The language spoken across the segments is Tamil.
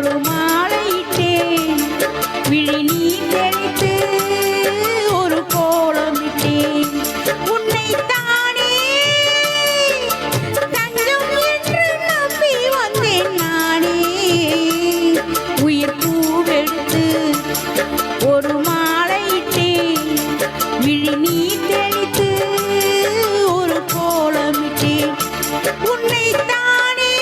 ஒரு மாலையிட்டேன் விழி நீ தெளித்து ஒரு கோலமிட்டேன் உன்னை தானே தஞ்சம் என்று நம்பி வந்தேன் நானே உயிர் பூவெடுத்து ஒரு மாலையிட்டேன் விழி நீ தெளித்து ஒரு கோலமிட்டேன் உன்னை தானே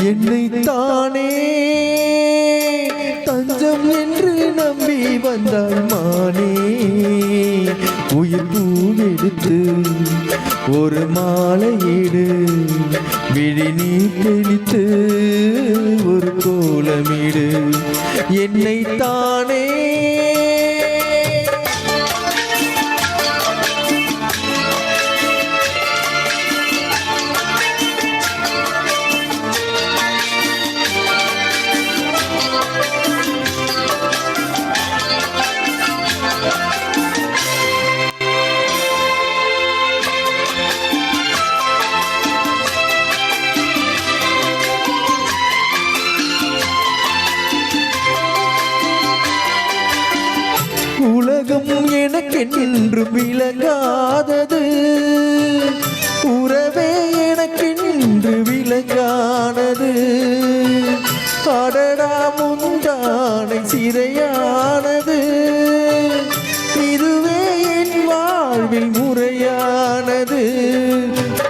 என்னை தானே தஞ்சம் என்று நம்பி வந்தாய் மானே உயிர் பூவெடுத்து ஒரு மாலையிடு விழி நீ தெளித்து ஒரு கோலமிடு என்னை தானே உலகம் எனக்கென்று விளங்காதது உறவே எனக்கென்று விளங்கானது அடடா முந்தானை சிறையானது இதுவே என் வாழ்வில் முறையானது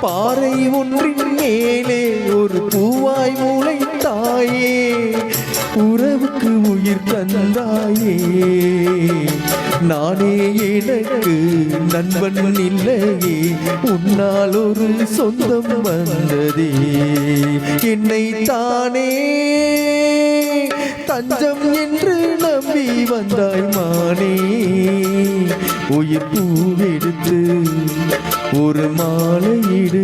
பாறை ஒன்றின் மேலே ஒரு பூவாய் முளைத்தாயே உறவுக்கு உயிர் தந்தாயே நானே எனக்கு நண்பன் இல்லையே உன்னால் ஒரு சொந்தம் வந்ததே என்னை தானே தஞ்சம் என்று நம்பி வந்தாய் மானே உயிர் பூவெடுத்து ஒரு மாலையிடு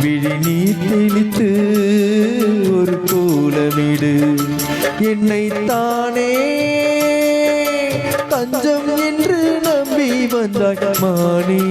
விழி நீ தெளித்து ஒரு கோலமிடு என்னை தானே தஞ்சம் என்று நம்பி வந்தாய் மானே